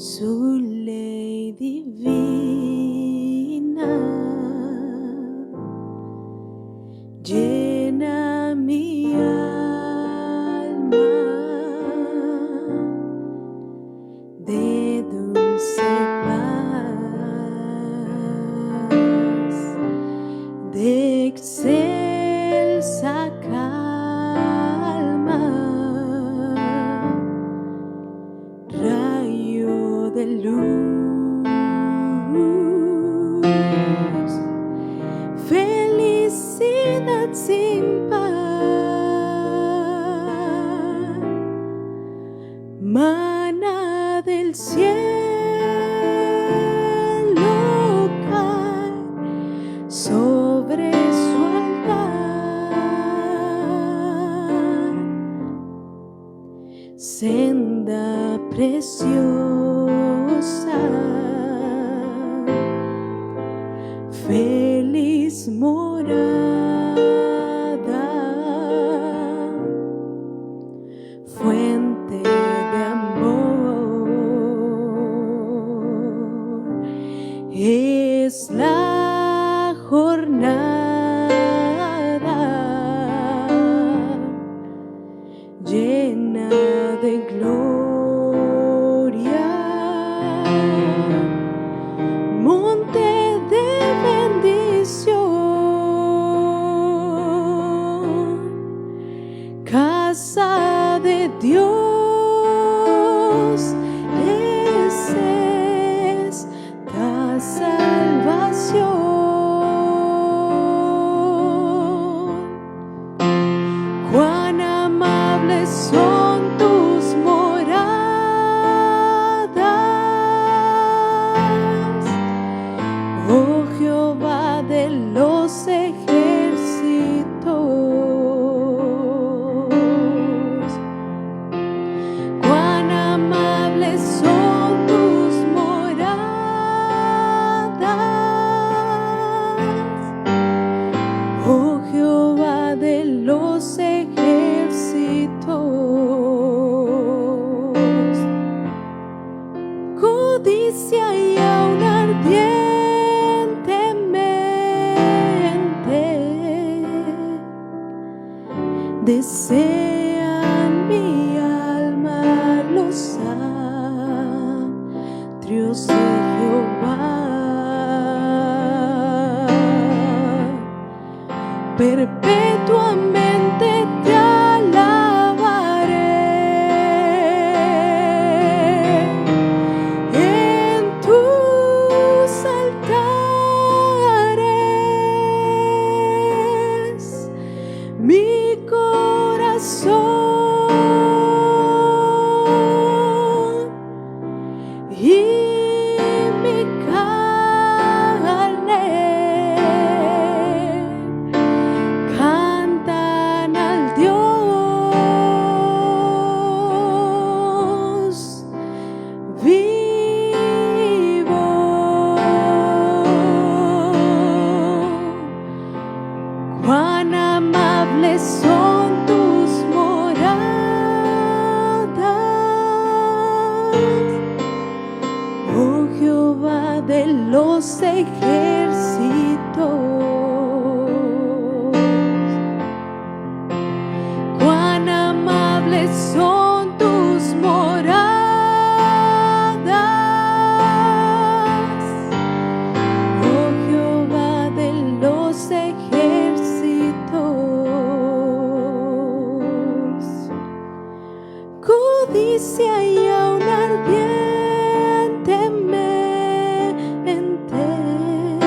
Su ley divina llena mi alma de dulce paz, de excelsa calma, rayo de luz, felicidad sin par, maná del cielo cae sobre su altar, senda preciosa, feliz morada, fuente de amor, es la jornada llena de gloria, monte de bendición, casa de Dios, es esta salvación. Cuán amables son tus moradas, oh Jehová de los ejércitos. Cuán amables son tus moradas, oh Jehová de los ejércitos. Codicia y aún ardientemente desean mi alma los atrios de Jehová. Perpetuamente te alabaré en tus altares, mi corazón y mi carne cantan al Dios vivo. Cuán amables son tus moradas, oh Jehová de los ejércitos. Cuán amables son tus moradas, oh Jehová de los ejércitos. Codicia y aún ardientemente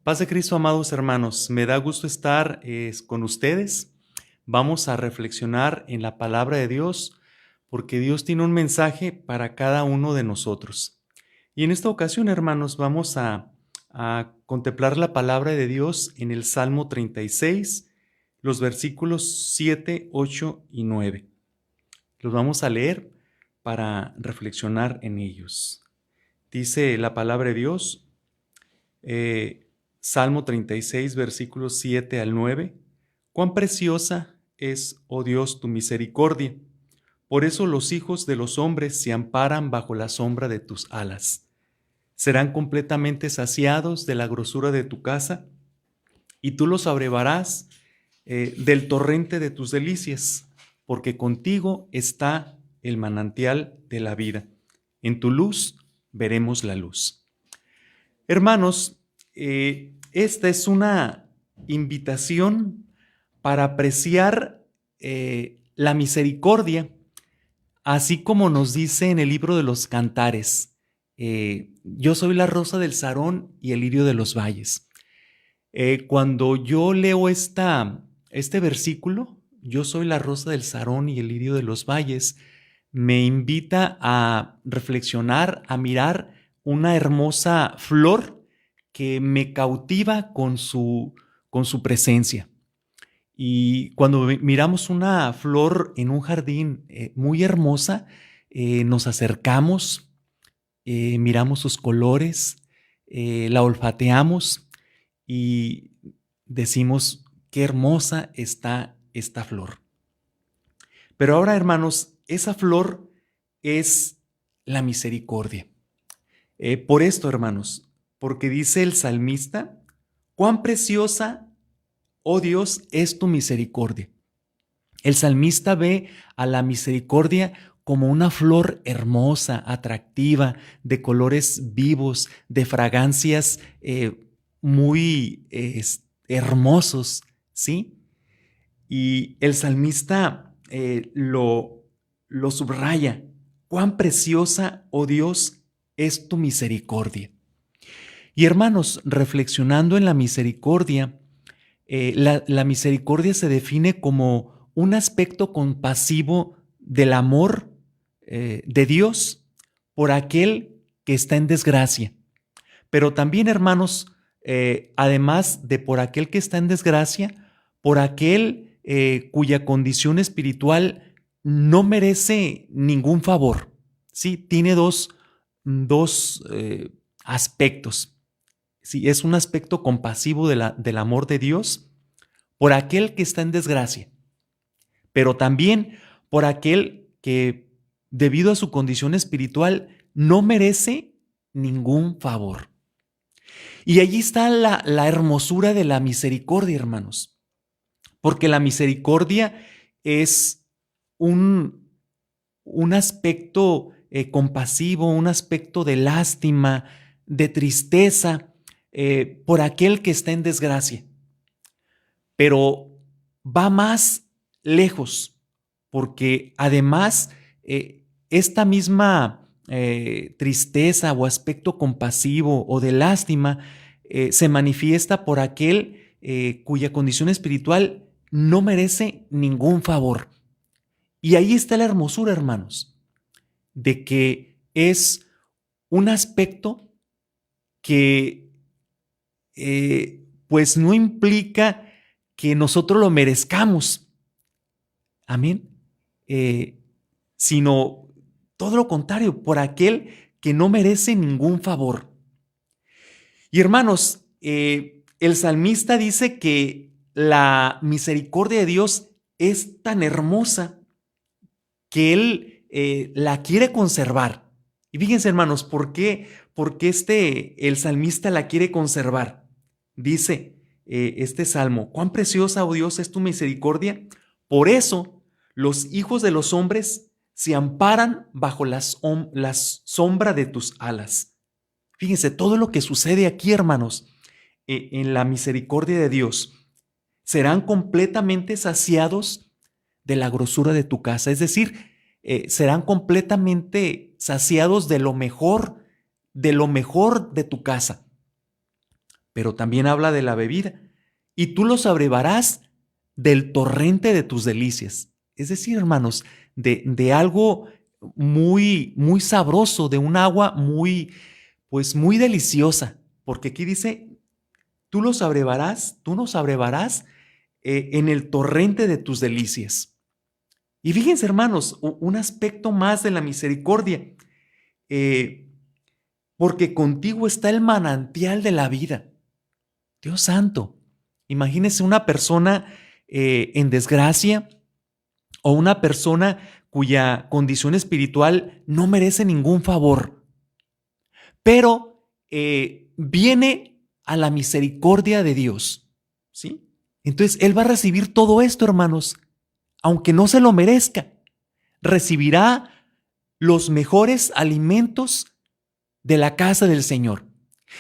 Paz de Cristo, amados hermanos, me da gusto estar con ustedes. Vamos a reflexionar en la palabra de Dios porque Dios tiene un mensaje para cada uno de nosotros. Y en esta ocasión, hermanos, vamos a contemplar la palabra de Dios en el Salmo 36, los versículos 7, 8 y 9. Los vamos a leer para reflexionar en ellos. Dice la palabra de Dios, Salmo 36, versículos 7 al 9. Cuán preciosa es, oh Dios, tu misericordia. Por eso los hijos de los hombres se amparan bajo la sombra de tus alas. Serán completamente saciados de la grosura de tu casa, y tú los abrevarás del torrente de tus delicias, porque contigo está el manantial de la vida. En tu luz veremos la luz. Hermanos, esta es una invitación para apreciar la misericordia, así como nos dice en el libro de los Cantares, yo soy la rosa del Sarón y el lirio de los valles. Cuando yo leo este versículo, yo soy la rosa del Sarón y el lirio de los valles, me invita a reflexionar, a mirar una hermosa flor que me cautiva con su presencia. Y cuando miramos una flor en un jardín muy hermosa, nos acercamos, miramos sus colores, la olfateamos y decimos, qué hermosa está esta flor. Pero ahora, hermanos, esa flor es la misericordia. Por esto, hermanos, porque dice el salmista, cuán preciosa, oh Dios, es tu misericordia. El salmista ve a la misericordia como una flor hermosa, atractiva, de colores vivos, de fragancias muy hermosos, ¿sí? Y el salmista lo subraya. Cuán preciosa, oh Dios, es tu misericordia. Y hermanos, reflexionando en la misericordia, la misericordia se define como un aspecto compasivo del amor de Dios por aquel que está en desgracia. Pero también, hermanos, además de por aquel que está en desgracia, por aquel cuya condición espiritual no merece ningún favor. Sí, tiene dos aspectos. Sí, es un aspecto compasivo del amor de Dios por aquel que está en desgracia, pero también por aquel que, debido a su condición espiritual, no merece ningún favor. Y allí está la hermosura de la misericordia, hermanos, porque la misericordia es un aspecto compasivo, un aspecto de lástima, de tristeza, por aquel que está en desgracia. Pero va más lejos, porque además esta misma tristeza o aspecto compasivo o de lástima se manifiesta por aquel cuya condición espiritual no merece ningún favor. Y ahí está la hermosura, hermanos, de que es un aspecto que pues no implica que nosotros lo merezcamos, amén, sino todo lo contrario, por aquel que no merece ningún favor. Y hermanos, el salmista dice que la misericordia de Dios es tan hermosa que él la quiere conservar. Y fíjense, hermanos, ¿por qué el salmista la quiere conservar? Dice este salmo, cuán preciosa, oh Dios, es tu misericordia. Por eso los hijos de los hombres se amparan bajo la sombra de tus alas. Fíjense todo lo que sucede aquí, hermanos, en la misericordia de Dios. Serán completamente saciados de la grosura de tu casa, es decir, serán completamente saciados de lo mejor de tu casa. pero también habla de la bebida. Y tú los abrevarás del torrente de tus delicias. Es decir, hermanos, de algo muy, muy sabroso, de un agua muy, pues muy deliciosa. Porque aquí dice, tú nos abrevarás en el torrente de tus delicias. Y fíjense, hermanos, un aspecto más de la misericordia, porque contigo está el manantial de la vida. Dios santo, imagínese una persona en desgracia o una persona cuya condición espiritual no merece ningún favor, pero viene a la misericordia de Dios, ¿sí? Entonces él va a recibir todo esto, hermanos, aunque no se lo merezca. Recibirá los mejores alimentos de la casa del Señor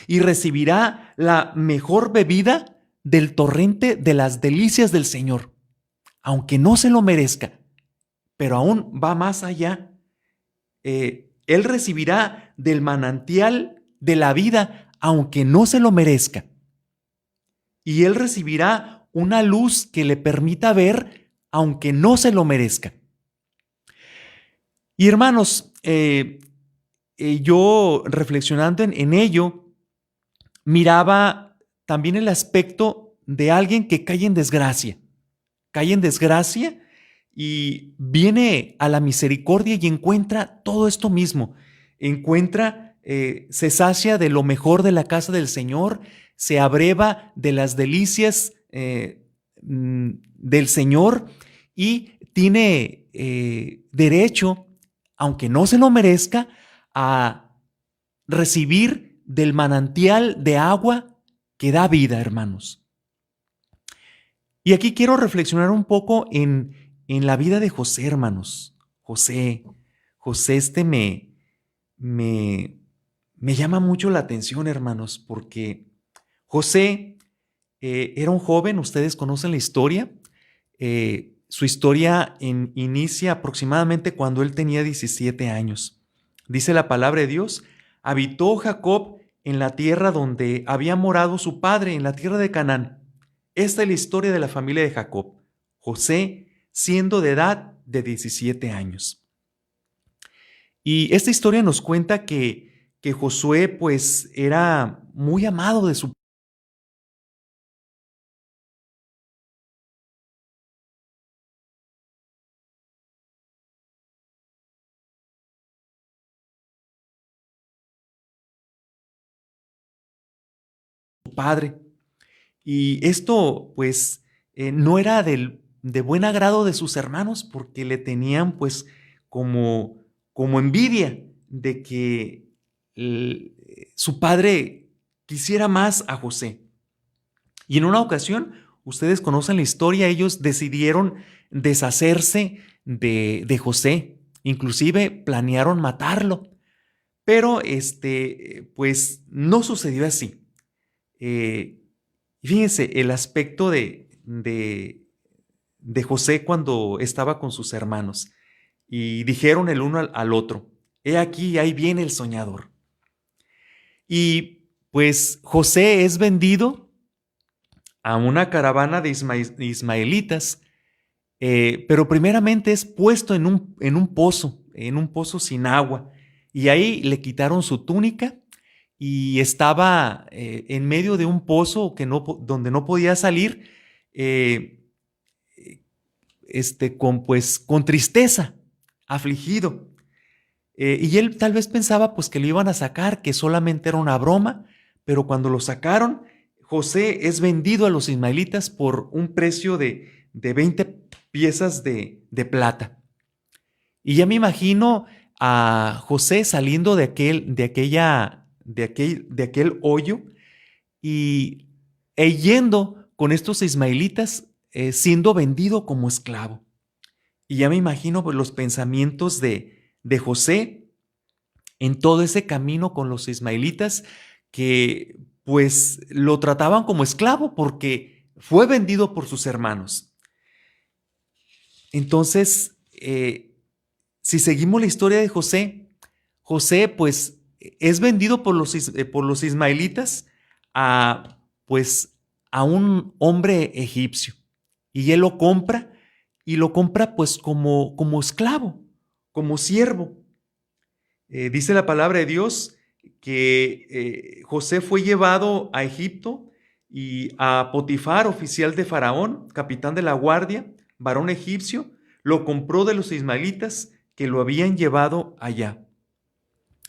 y recibirá la mejor bebida del torrente de las delicias del Señor, aunque no se lo merezca, pero aún va más allá. Él recibirá del manantial de la vida, aunque no se lo merezca, y él recibirá una luz que le permita ver, aunque no se lo merezca. Y hermanos, yo reflexionando en ello, miraba también el aspecto de alguien que cae en desgracia y viene a la misericordia y encuentra todo esto mismo. Se sacia de lo mejor de la casa del Señor, se abreva de las delicias del Señor y tiene derecho, aunque no se lo merezca, a recibir del manantial de agua que da vida, hermanos. Y aquí quiero reflexionar un poco en la vida de José, hermanos. José me llama mucho la atención, hermanos, porque José era un joven, ustedes conocen la historia. Su historia inicia aproximadamente cuando él tenía 17 años. Dice la palabra de Dios: habitó Jacob en la tierra donde había morado su padre, en la tierra de Canaán. Esta es la historia de la familia de Jacob. José, siendo de edad de 17 años. Y esta historia nos cuenta que Josué pues era muy amado de su padre. Y esto pues no era de buen agrado de sus hermanos, porque le tenían pues como envidia de que su padre quisiera más a José. Y en una ocasión, ustedes conocen la historia, ellos decidieron deshacerse de José, inclusive planearon matarlo, pero pues no sucedió así. Y fíjense el aspecto de José cuando estaba con sus hermanos. Y dijeron el uno al otro: he aquí, ahí viene el soñador. Y pues José es vendido a una caravana de ismaelitas, pero primeramente es puesto en un pozo sin agua. Y ahí le quitaron su túnica y estaba en medio de un pozo donde no podía salir, con tristeza, afligido. Y él tal vez pensaba pues que lo iban a sacar, que solamente era una broma, pero cuando lo sacaron, José es vendido a los ismaelitas por un precio de 20 piezas de plata. Y ya me imagino a José saliendo de aquel hoyo yendo con estos ismaelitas, siendo vendido como esclavo. Y ya me imagino pues, los pensamientos de José en todo ese camino con los ismaelitas, que pues lo trataban como esclavo porque fue vendido por sus hermanos. Entonces, si seguimos la historia de José pues es vendido por los ismaelitas a pues a un hombre egipcio y él lo compra y lo compra pues como esclavo, como siervo. Dice la palabra de Dios que José fue llevado a Egipto y a Potifar, oficial de Faraón, capitán de la guardia, varón egipcio, lo compró de los ismaelitas que lo habían llevado allá.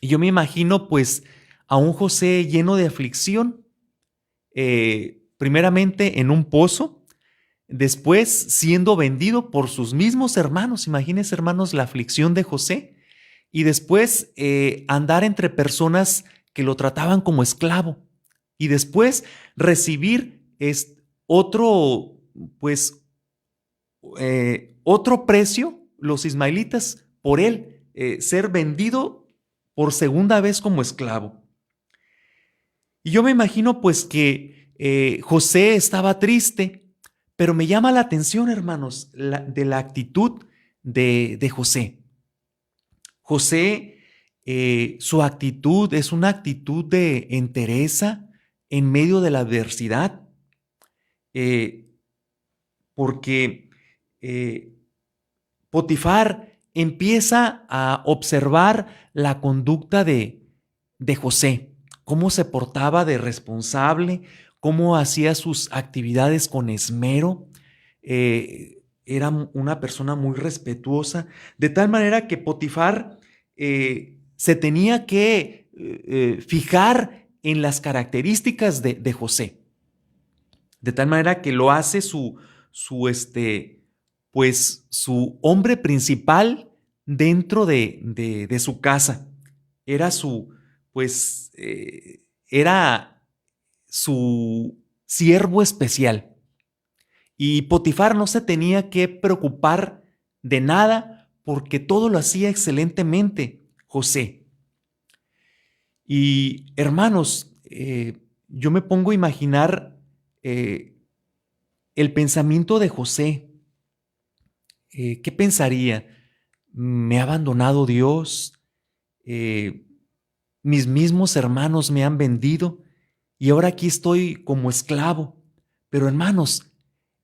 Y yo me imagino pues a un José lleno de aflicción, primeramente en un pozo, después siendo vendido por sus mismos hermanos. Imagínense, hermanos, la aflicción de José. Y después andar entre personas que lo trataban como esclavo. Y después recibir otro, pues, otro precio, los ismaelitas, por él, ser vendido por segunda vez como esclavo. Y yo me imagino pues que José estaba triste, pero me llama la atención, hermanos, de la actitud de José. José, su actitud es una actitud de entereza en medio de la adversidad, porque Potifar empieza a observar la conducta de José, cómo se portaba de responsable, cómo hacía sus actividades con esmero. Era una persona muy respetuosa, de tal manera que Potifar se tenía que fijar en las características de José, de tal manera que lo hace su hombre principal dentro de su casa. Era era su siervo especial. Y Potifar no se tenía que preocupar de nada porque todo lo hacía excelentemente José. Y hermanos, yo me pongo a imaginar el pensamiento de José. ¿Qué pensaría? ¿Me ha abandonado Dios? Mis mismos hermanos me han vendido y ahora aquí estoy como esclavo. Pero hermanos,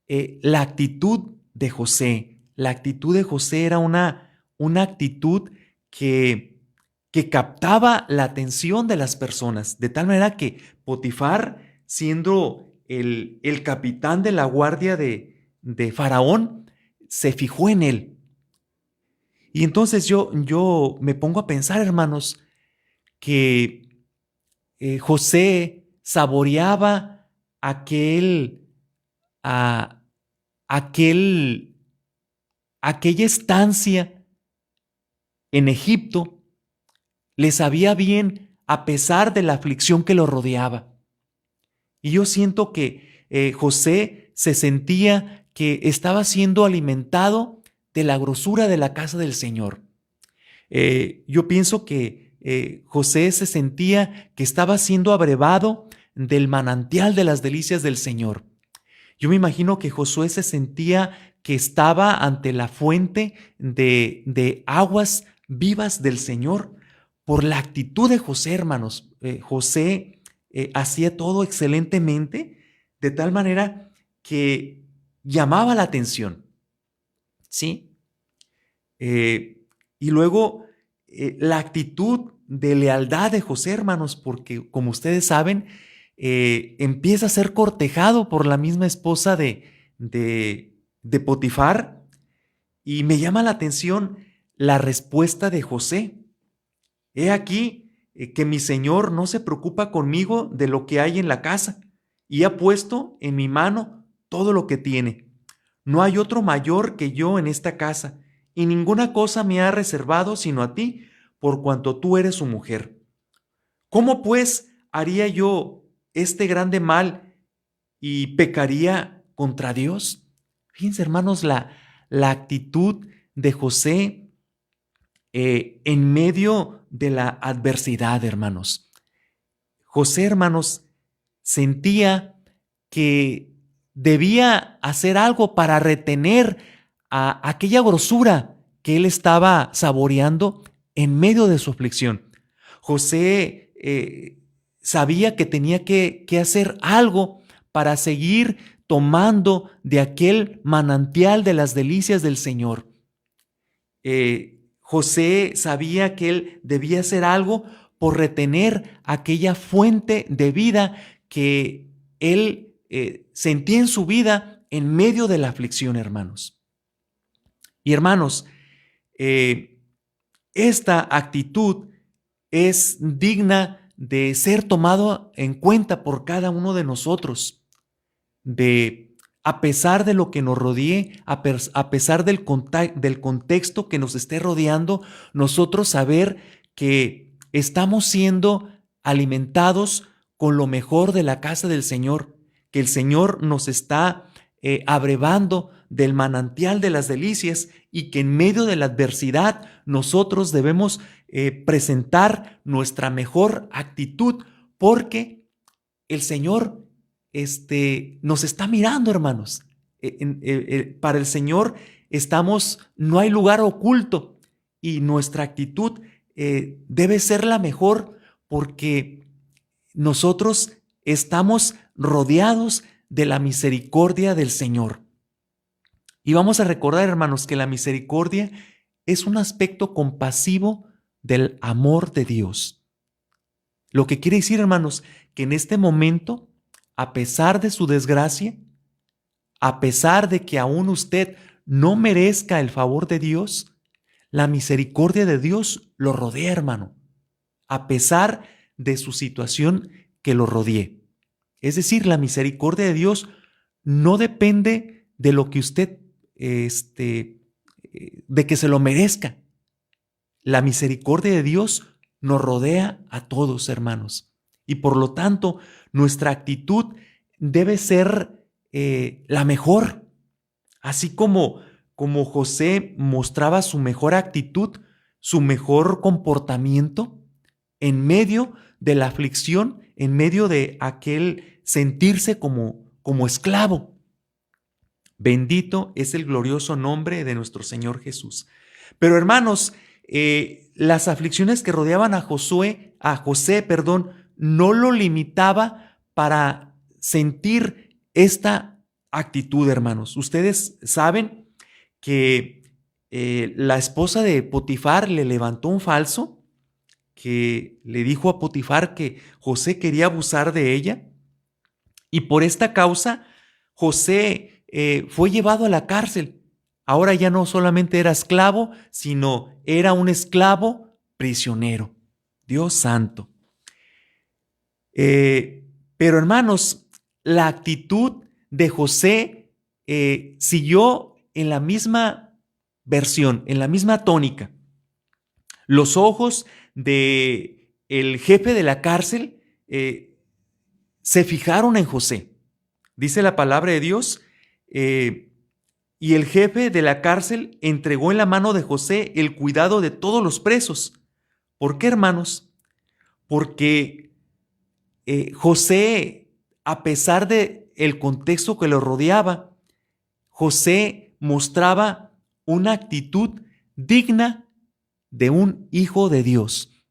la actitud de José era una actitud que captaba la atención de las personas, de tal manera que Potifar, siendo el capitán de la guardia de Faraón, se fijó en él. Y entonces yo me pongo a pensar, hermanos, que José saboreaba aquella estancia en Egipto, le sabía bien a pesar de la aflicción que lo rodeaba. Y yo siento que José se sentía que estaba siendo alimentado de la grosura de la casa del Señor. Yo pienso que José se sentía que estaba siendo abrevado del manantial de las delicias del Señor. Yo me imagino que Josué se sentía que estaba ante la fuente de aguas vivas del Señor por la actitud de José, hermanos. José hacía todo excelentemente, de tal manera que llamaba la atención, ¿sí? Y luego la actitud de lealtad de José, hermanos, porque como ustedes saben, empieza a ser cortejado por la misma esposa de Potifar, y me llama la atención la respuesta de José. He aquí que mi señor no se preocupa conmigo de lo que hay en la casa, y ha puesto en mi mano todo lo que tiene. No hay otro mayor que yo en esta casa, y ninguna cosa me ha reservado sino a ti, por cuanto tú eres su mujer. ¿Cómo pues haría yo este grande mal y pecaría contra Dios? Fíjense, hermanos, la actitud de José en medio de la adversidad, hermanos. José, hermanos, sentía que debía hacer algo para retener a aquella grosura que él estaba saboreando en medio de su aflicción. José sabía que tenía que hacer algo para seguir tomando de aquel manantial de las delicias del Señor. José sabía que él debía hacer algo por retener aquella fuente de vida que él sentía en su vida en medio de la aflicción, hermanos. Y hermanos, esta actitud es digna de ser tomado en cuenta por cada uno de nosotros, a pesar de lo que nos rodee, a pesar del contexto que nos esté rodeando, nosotros saber que estamos siendo alimentados con lo mejor de la casa del Señor, que el Señor nos está abrevando del manantial de las delicias y que en medio de la adversidad nosotros debemos presentar nuestra mejor actitud, porque el Señor nos está mirando, hermanos. Para el Señor no hay lugar oculto, y nuestra actitud debe ser la mejor, porque nosotros estamos rodeados de la misericordia del Señor. Y vamos a recordar, hermanos, que la misericordia es un aspecto compasivo del amor de Dios. Lo que quiere decir, hermanos, que en este momento, a pesar de su desgracia, a pesar de que aún usted no merezca el favor de Dios, la misericordia de Dios lo rodea, hermano, a pesar de su situación que lo rodee. Es decir, la misericordia de Dios no depende de lo que usted, de que se lo merezca. La misericordia de Dios nos rodea a todos, hermanos. Y por lo tanto, nuestra actitud debe ser la mejor. Así como José mostraba su mejor actitud, su mejor comportamiento en medio de la aflicción, en medio de aquel sentirse como esclavo. Bendito es el glorioso nombre de nuestro Señor Jesús. Pero hermanos, las aflicciones que rodeaban a José, no lo limitaba para sentir esta actitud, hermanos. Ustedes saben que la esposa de Potifar le levantó un falso, que le dijo a Potifar que José quería abusar de ella, y por esta causa José fue llevado a la cárcel. Ahora ya no solamente era esclavo, sino era un esclavo prisionero. Dios santo. Pero hermanos, la actitud de José siguió en la misma versión, en la misma tónica. Los ojos del jefe de la cárcel se fijaron en José. Dice la palabra de Dios, y el jefe de la cárcel entregó en la mano de José el cuidado de todos los presos. ¿Por qué, hermanos? Porque José, a pesar de el contexto que lo rodeaba, José mostraba una actitud digna de un hijo de Dios.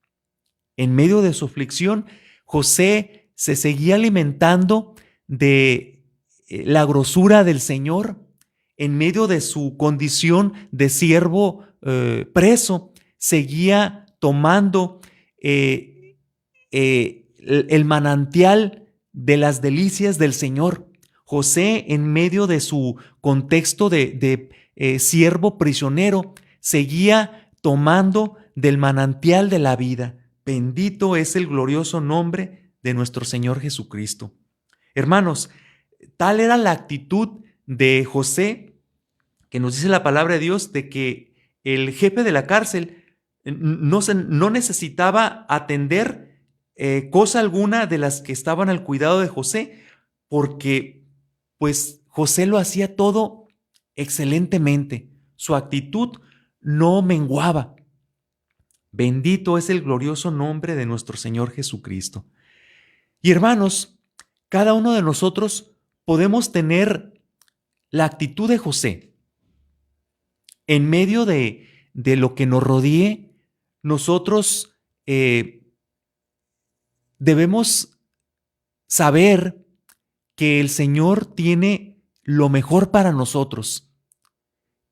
En medio de su aflicción, José se seguía alimentando de la grosura del Señor. En medio de su condición de siervo preso, seguía tomando el manantial de las delicias del Señor. José, en medio de su contexto de siervo prisionero, seguía tomando del manantial de la vida. Bendito es el glorioso nombre de nuestro Señor Jesucristo. Hermanos, tal era la actitud de José, que nos dice la palabra de Dios, de que el jefe de la cárcel no necesitaba atender cosa alguna de las que estaban al cuidado de José, porque pues José lo hacía todo excelentemente. Su actitud no menguaba. Bendito es el glorioso nombre de nuestro Señor Jesucristo. Y hermanos, cada uno de nosotros podemos tener la actitud de José. En medio de lo que nos rodee, nosotros debemos saber que el Señor tiene lo mejor para nosotros,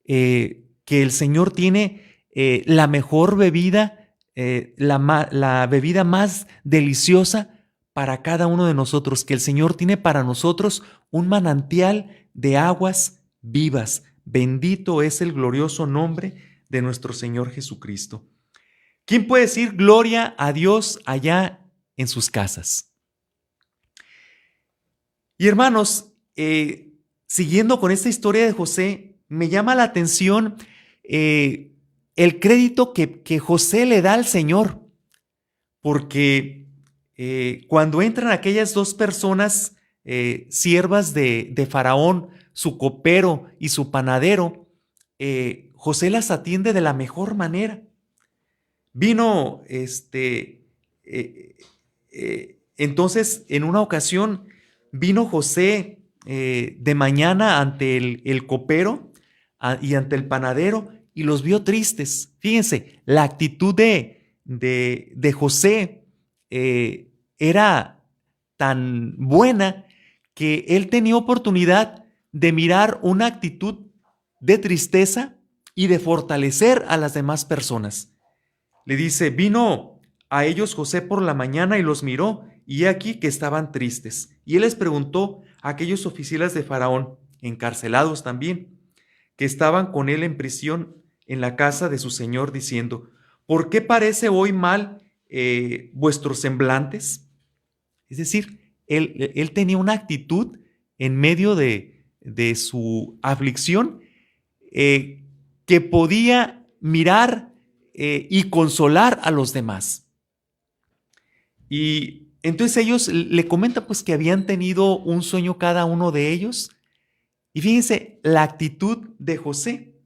que el Señor tiene la mejor bebida, la bebida más deliciosa para cada uno de nosotros, que el Señor tiene para nosotros un manantial de aguas vivas. Bendito es el glorioso nombre de nuestro Señor Jesucristo. ¿Quién puede decir gloria a Dios allá en sus casas? Y hermanos, siguiendo con esta historia de José, me llama la atención el crédito que José le da al Señor, porque cuando entran aquellas dos personas, siervas de Faraón, su copero y su panadero, José las atiende de la mejor manera. Vino, entonces, en una ocasión, vino José de mañana ante el copero y ante el panadero y los vio tristes. Fíjense, la actitud de José era tan buena que él tenía oportunidad de mirar una actitud de tristeza y de fortalecer a las demás personas. Le dice, vino a ellos José por la mañana y los miró, y he aquí que estaban tristes. Y él les preguntó a aquellos oficiales de Faraón, encarcelados también, que estaban con él en prisión en la casa de su señor, diciendo, ¿por qué parece hoy mal vuestros semblantes? Es decir, él tenía una actitud en medio de su aflicción que podía mirar y consolar a los demás. Y entonces ellos le comentan pues que habían tenido un sueño cada uno de ellos. Y fíjense la actitud de José.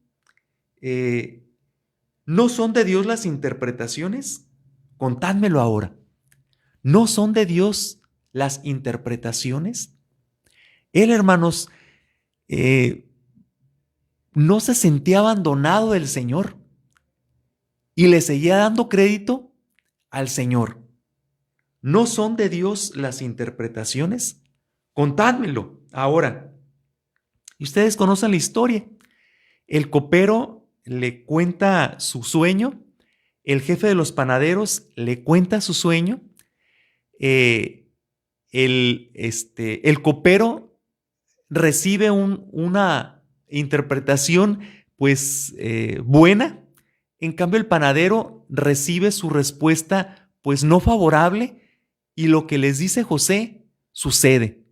¿No son de Dios las interpretaciones? Contádmelo ahora. ¿No son de Dios las interpretaciones? Él, hermanos, no se sentía abandonado del Señor y le seguía dando crédito al Señor. ¿No son de Dios las interpretaciones? Contádmelo ahora. Y ustedes conocen la historia. El copero le cuenta su sueño, el jefe de los panaderos le cuenta su sueño, el copero recibe una interpretación pues buena, en cambio el panadero recibe su respuesta pues no favorable, y lo que les dice José sucede.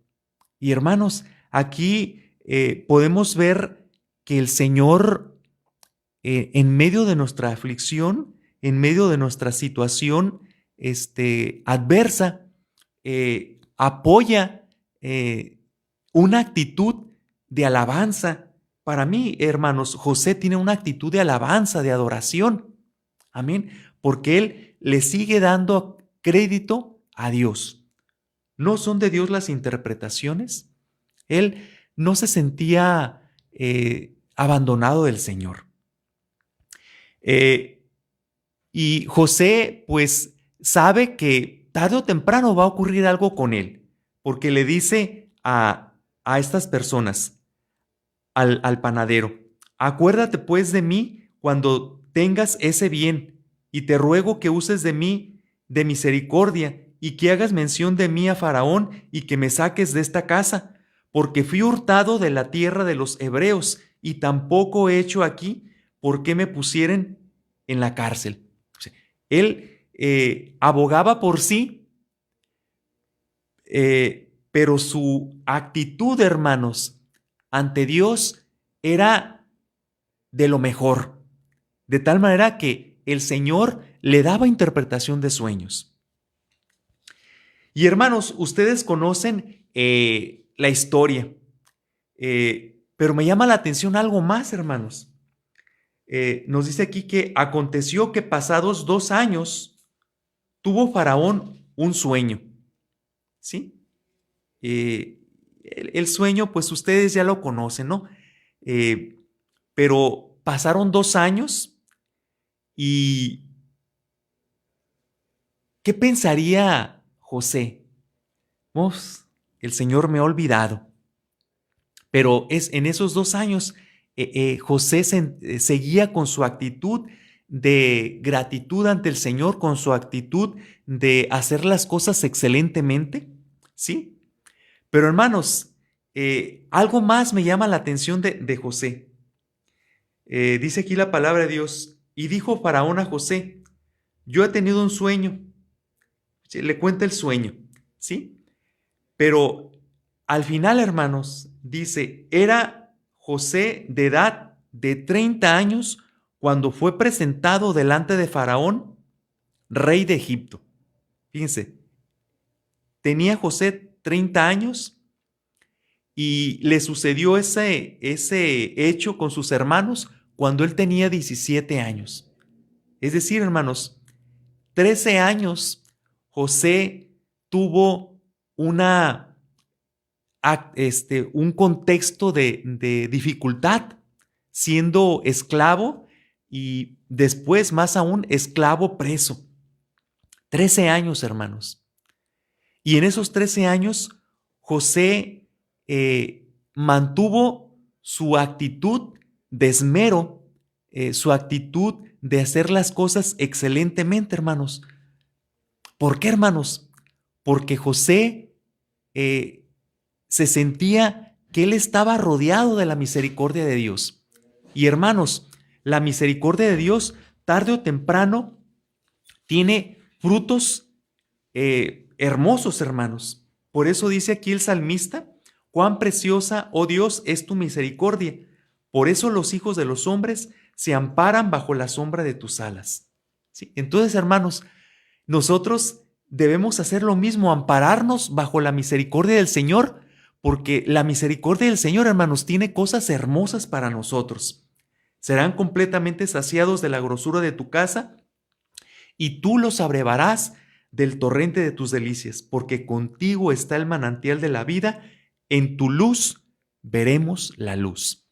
Y hermanos, aquí podemos ver que el Señor en medio de nuestra aflicción, en medio de nuestra situación adversa, apoya una actitud de alabanza. Para mí, hermanos, José tiene una actitud de alabanza, de adoración. Amén. Porque él le sigue dando crédito a Dios. ¿No son de Dios las interpretaciones? Él no se sentía abandonado del Señor. Y José, pues, sabe que tarde o temprano va a ocurrir algo con él, porque le dice a estas personas, al panadero, acuérdate pues de mí cuando tengas ese bien, y te ruego que uses de mí de misericordia, y que hagas mención de mí a Faraón, y que me saques de esta casa, porque fui hurtado de la tierra de los hebreos, y tampoco he hecho aquí por qué me pusieren en la cárcel. Él abogaba por sí, pero su actitud, hermanos, ante Dios era de lo mejor, de tal manera que el Señor le daba interpretación de sueños. Y hermanos, ustedes conocen la historia, pero me llama la atención algo más, hermanos. Nos dice aquí que aconteció que pasados 2 años tuvo Faraón un sueño, ¿sí? El sueño, pues ustedes ya lo conocen, ¿no? Pero pasaron 2 años y ¿qué pensaría José? el Señor me ha olvidado. Pero en esos 2 años José seguía con su actitud de gratitud ante el Señor, con su actitud de hacer las cosas excelentemente, ¿sí? Pero hermanos, algo más me llama la atención de José. Dice aquí la palabra de Dios, y dijo Faraón a José, yo he tenido un sueño. Sí, le cuenta el sueño, ¿sí? Pero al final, hermanos, dice, era José de edad de 30 años cuando fue presentado delante de Faraón, rey de Egipto. Fíjense, tenía José 30 años y le sucedió ese hecho con sus hermanos cuando él tenía 17 años. Es decir, hermanos, 13 años José tuvo un contexto de dificultad, siendo esclavo y después, más aún, esclavo preso. 13 años, hermanos. Y en esos 13 años, José mantuvo su actitud de esmero, su actitud de hacer las cosas excelentemente, hermanos. ¿Por qué, hermanos? Porque José se sentía que él estaba rodeado de la misericordia de Dios. Y hermanos, la misericordia de Dios, tarde o temprano, tiene frutos hermosos, hermanos. Por eso dice aquí el salmista, cuán preciosa, oh Dios, es tu misericordia. Por eso los hijos de los hombres se amparan bajo la sombra de tus alas. ¿Sí? Entonces, hermanos, nosotros debemos hacer lo mismo, ampararnos bajo la misericordia del Señor, porque la misericordia del Señor, hermanos, tiene cosas hermosas para nosotros. Serán completamente saciados de la grosura de tu casa y tú los abrevarás del torrente de tus delicias, porque contigo está el manantial de la vida, en tu luz veremos la luz.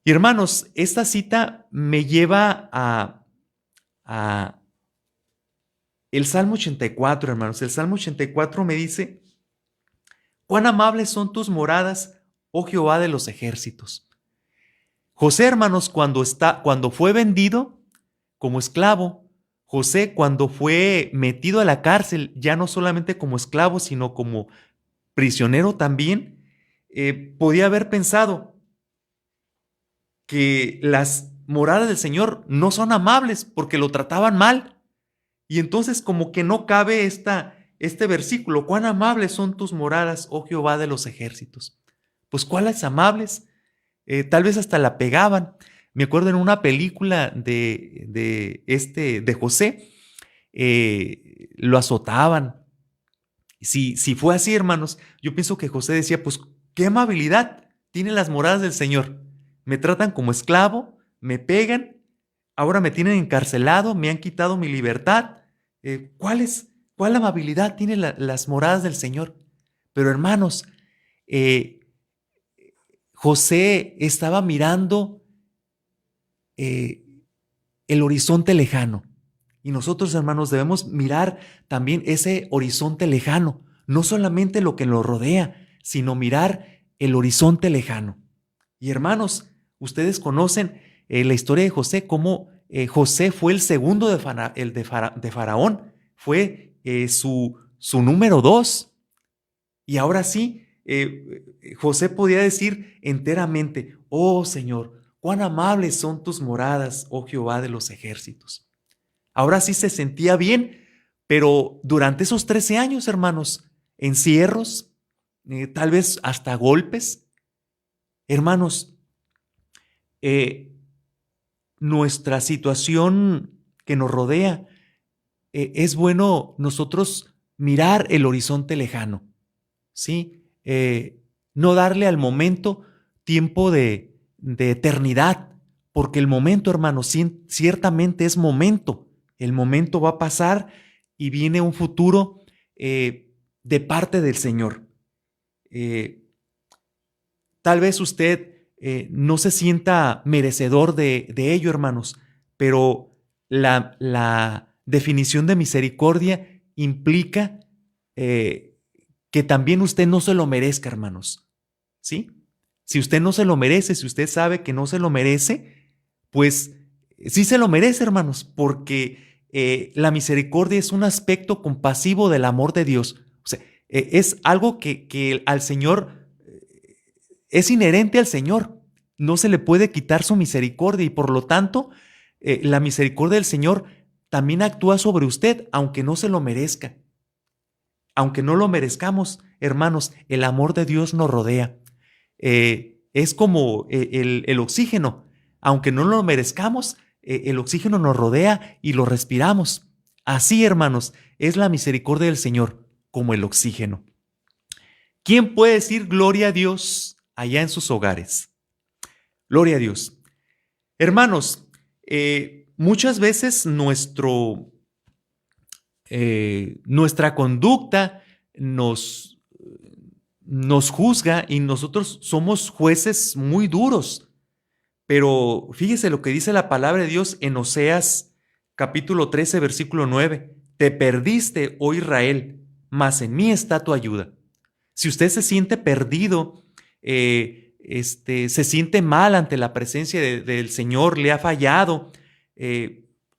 Y hermanos, esta cita me lleva a el Salmo 84, hermanos. El Salmo 84 me dice, cuán amables son tus moradas, oh Jehová de los ejércitos. José, hermanos, cuando fue vendido como esclavo, José cuando fue metido a la cárcel, ya no solamente como esclavo, sino como prisionero también, podía haber pensado que las moradas del Señor no son amables porque lo trataban mal. Y entonces como que no cabe este versículo, cuán amables son tus moradas, oh Jehová de los ejércitos. Pues cuáles amables, tal vez hasta la pegaban. Me acuerdo en una película de José, lo azotaban. Si fue así, hermanos, yo pienso que José decía, pues qué amabilidad tienen las moradas del Señor. Me tratan como esclavo, me pegan, ahora me tienen encarcelado, me han quitado mi libertad. ¿Cuál amabilidad tienen las moradas del Señor? Pero hermanos, José estaba mirando el horizonte lejano. Y nosotros, hermanos, debemos mirar también ese horizonte lejano, no solamente lo que nos rodea, sino mirar el horizonte lejano. Y hermanos, ustedes conocen la historia de José, cómo José fue el segundo de Faraón, fue su número 2. Y ahora sí, José podía decir enteramente, oh Señor, cuán amables son tus moradas, oh Jehová de los ejércitos. Ahora sí se sentía bien, pero durante esos 13 años, hermanos, encierros, tal vez hasta golpes, hermanos, nuestra situación que nos rodea, es bueno nosotros mirar el horizonte lejano, ¿sí? No darle al momento tiempo de eternidad, porque el momento, hermanos, ciertamente es momento. El momento va a pasar y viene un futuro de parte del Señor. Tal vez usted no se sienta merecedor de ello, hermanos, pero la definición de misericordia implica que también usted no se lo merezca, hermanos. ¿Sí? Si usted no se lo merece, si usted sabe que no se lo merece, pues sí se lo merece, hermanos, porque la misericordia es un aspecto compasivo del amor de Dios. O sea, es algo que al Señor es inherente al Señor. No se le puede quitar su misericordia y por lo tanto, la misericordia del Señor también actúa sobre usted, aunque no se lo merezca. Aunque no lo merezcamos, hermanos, el amor de Dios nos rodea. Es como el oxígeno. Aunque no lo merezcamos, el oxígeno nos rodea y lo respiramos. Así, hermanos, es la misericordia del Señor, como el oxígeno. ¿Quién puede decir gloria a Dios allá en sus hogares? Gloria a Dios. Hermanos, muchas veces nuestra conducta nos juzga y nosotros somos jueces muy duros. Pero fíjese lo que dice la palabra de Dios en Oseas capítulo 13, versículo 9. Te perdiste, oh Israel, mas en mí está tu ayuda. Si usted se siente perdido, se siente mal ante la presencia del Señor, le ha fallado,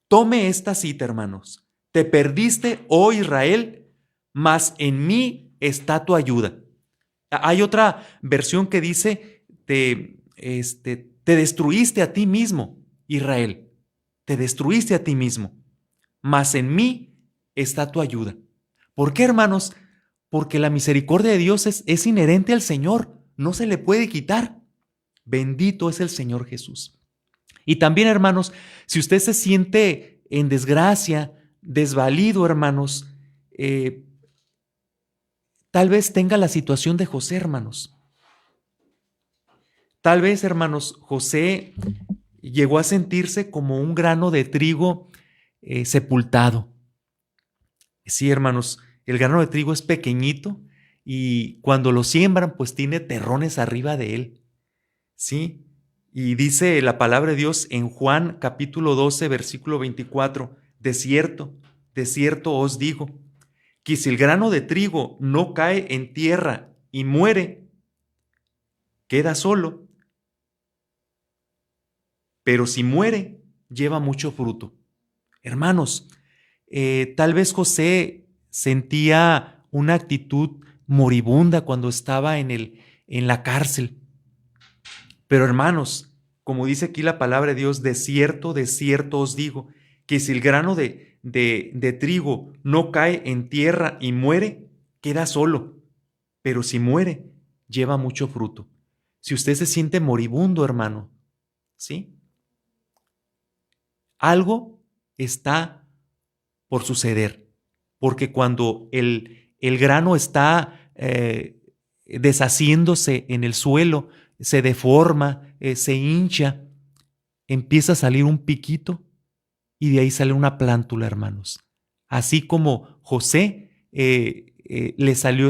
tome esta cita, hermanos. Te perdiste, oh Israel, mas en mí está tu ayuda. Hay otra versión que dice, te destruiste a ti mismo, Israel. Te destruiste a ti mismo, mas en mí está tu ayuda. ¿Por qué, hermanos? Porque la misericordia de Dios es inherente al Señor, no se le puede quitar. Bendito es el Señor Jesús. Y también, hermanos, si usted se siente en desgracia, desvalido, hermanos, tal vez tenga la situación de José, hermanos. Tal vez, hermanos, José llegó a sentirse como un grano de trigo sepultado. Sí, hermanos, el grano de trigo es pequeñito y cuando lo siembran, pues tiene terrones arriba de él. Sí, y dice la palabra de Dios en Juan capítulo 12, versículo 24, de cierto os digo, que si el grano de trigo no cae en tierra y muere, queda solo. Pero si muere, lleva mucho fruto. Hermanos, tal vez José sentía una actitud moribunda cuando estaba en la cárcel. Pero hermanos, como dice aquí la palabra de Dios, de cierto os digo, que si el grano de trigo no cae en tierra y muere, queda solo. Pero si muere, lleva mucho fruto. Si usted se siente moribundo, hermano, ¿sí? Algo está por suceder, porque cuando el grano está deshaciéndose en el suelo, se deforma, se hincha, empieza a salir un piquito y de ahí sale una plántula, hermanos. Así como José le salió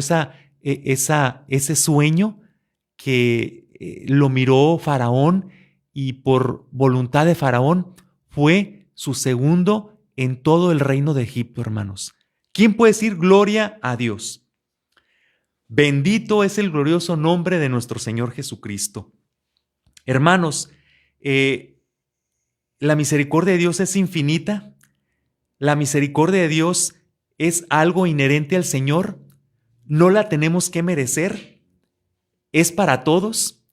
ese sueño que lo miró Faraón y por voluntad de Faraón fue su segundo en todo el reino de Egipto, hermanos. ¿Quién puede decir gloria a Dios? Bendito es el glorioso nombre de nuestro Señor Jesucristo. Hermanos, la misericordia de Dios es infinita. La misericordia de Dios es algo inherente al Señor. No la tenemos que merecer. Es para todos.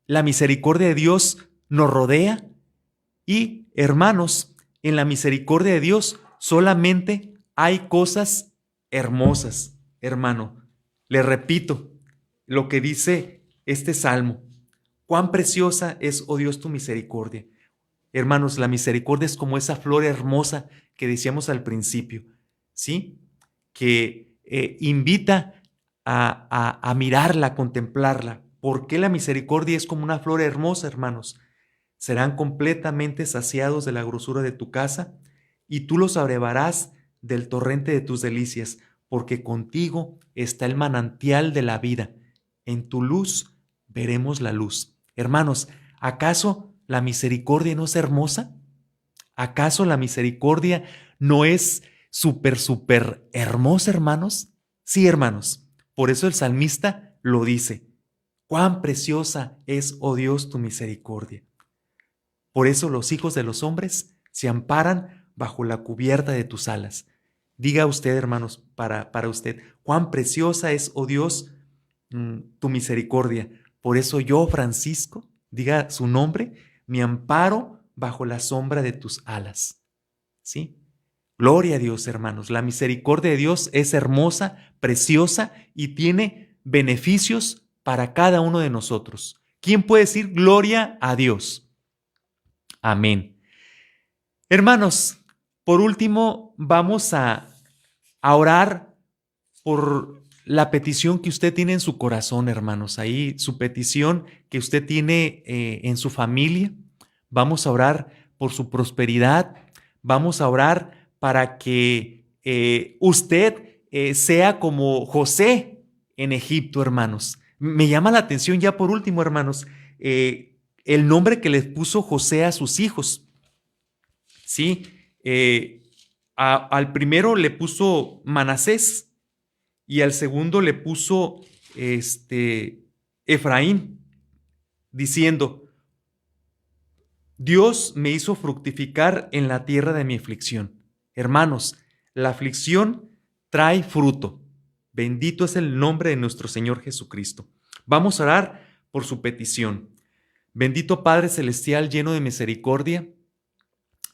La misericordia de Dios nos rodea. Y, hermanos, en la misericordia de Dios solamente hay cosas hermosas, hermano. Le repito lo que dice este salmo. Cuán preciosa es, oh Dios, tu misericordia. Hermanos, la misericordia es como esa flor hermosa que decíamos al principio, ¿sí? Que invita a mirarla, a contemplarla. ¿Por qué la misericordia es como una flor hermosa, hermanos? Serán completamente saciados de la grosura de tu casa y tú los abrevarás del torrente de tus delicias, porque contigo está el manantial de la vida. En tu luz veremos la luz. Hermanos, ¿acaso la misericordia no es hermosa? ¿Acaso la misericordia no es súper hermosa, hermanos? Sí, hermanos, Por eso el salmista lo dice. Cuán preciosa es, oh Dios, tu misericordia. Por eso los hijos de los hombres se amparan bajo la cubierta de tus alas. Diga usted, hermanos, para usted, cuán preciosa es, oh Dios, tu misericordia. Por eso yo, Francisco, diga su nombre, me amparo bajo la sombra de tus alas. ¿Sí? Gloria a Dios, hermanos. La misericordia de Dios es hermosa, preciosa y tiene beneficios para cada uno de nosotros. ¿Quién puede decir gloria a Dios? Amén. Hermanos, por último, vamos a orar por la petición que usted tiene en su corazón, hermanos. Ahí su petición que usted tiene en su familia. Vamos a orar por su prosperidad. Vamos a orar para que usted sea como José en Egipto, hermanos. Me llama la atención ya por último, hermanos, el nombre que les puso José a sus hijos. Sí, al primero le puso Manasés y al segundo le puso Efraín, diciendo: Dios me hizo fructificar en la tierra de mi aflicción. Hermanos, la aflicción trae fruto. Bendito es el nombre de nuestro Señor Jesucristo. Vamos a orar por su petición. Bendito Padre Celestial, lleno de misericordia,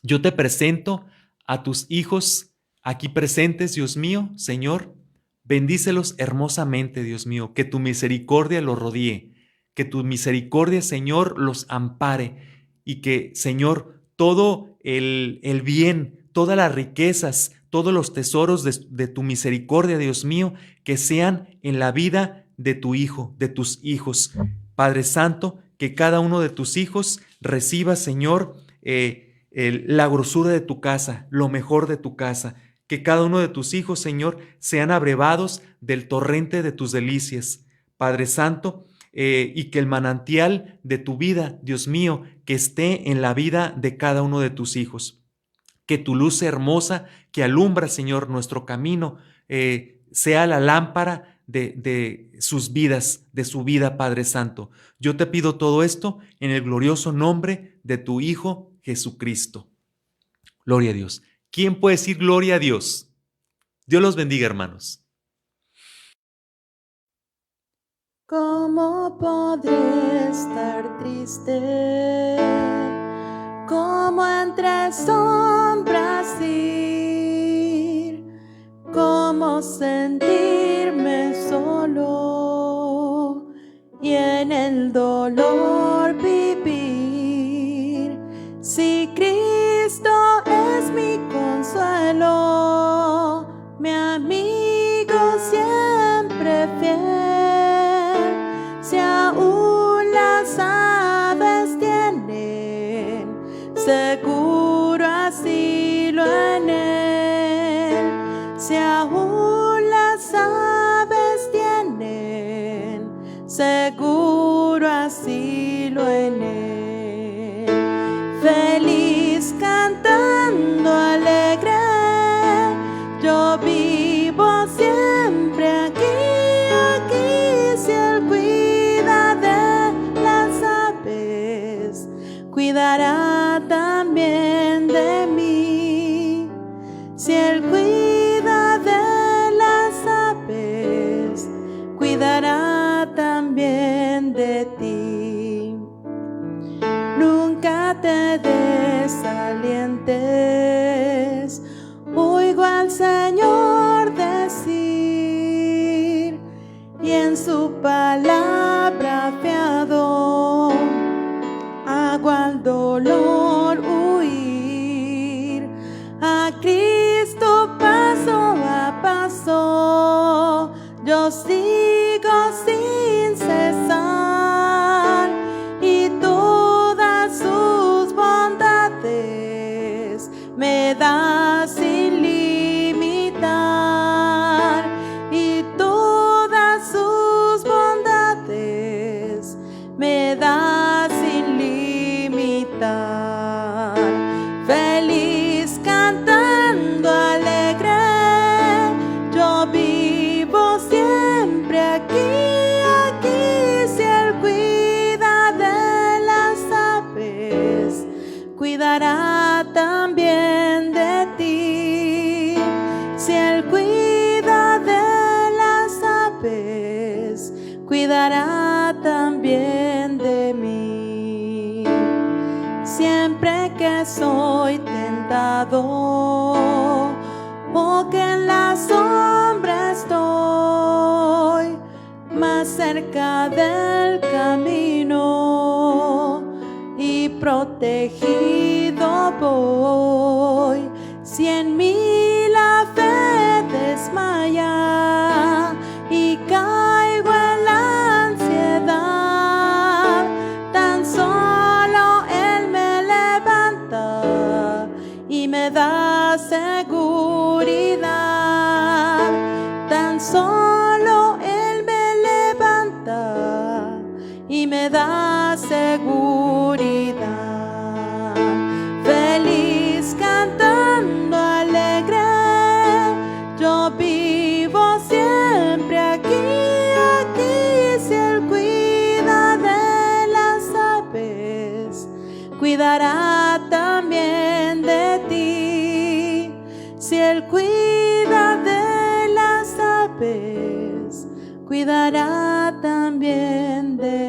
yo te presento a tus hijos aquí presentes, Dios mío, Señor. Bendícelos hermosamente, Dios mío, que tu misericordia los rodee, que tu misericordia, Señor, los ampare y que, Señor, todo el bien, todas las riquezas, todos los tesoros de tu misericordia, Dios mío, que sean en la vida de tu hijo, de tus hijos. Padre Santo, que cada uno de tus hijos reciba, Señor, la grosura de tu casa, lo mejor de tu casa. Que cada uno de tus hijos, Señor, sean abrevados del torrente de tus delicias. Padre Santo, y que el manantial de tu vida, Dios mío, que esté en la vida de cada uno de tus hijos. Que tu luz hermosa que alumbra, Señor, nuestro camino, sea la lámpara de sus vidas, de su vida, Padre Santo. Yo te pido todo esto en el glorioso nombre de tu Hijo Jesucristo. Gloria a Dios. ¿Quién puede decir gloria a Dios? Dios los bendiga, hermanos. ¿Cómo podré estar triste? ¿Cómo entre sombras ir? ¿Cómo sentirme solo y en el dolor vivir? Si Cristo es mi consuelo, mi amigo siempre fiel, si aún las aves tienen seguro asilo en él, si aún las aves tienen seguro asilo en él. Feliz cantando alegre, yo vivo siempre aquí, si Él cuida de las aves, cuidará también de mí. Si Él cuida de las aves, cuidará también de ti. Nunca te desalientes, oigo al Señor decir, y en su palabra fiado, hago al dolor huir. A Cristo paso a paso, yo sigo sin cesar, y todas sus bondades me da sin limitar, y todas sus bondades me da sin limitar. Feliz cantando alegre, yo vivo siempre cuidará también de mí. Siempre que soy tentado o que en la sombra estoy, más cerca del camino y protegido voy. Si en mí la fe desmaya y caigo en la ansiedad, tan solo Él me levanta y me da seguridad. Tan solo Él me levanta y me da seguridad. Feliz cantando alegre, yo vivo siempre aquí, si Él cuida de las aves, cuidará también de ti. Si Él cuida de las aves, cuidará también de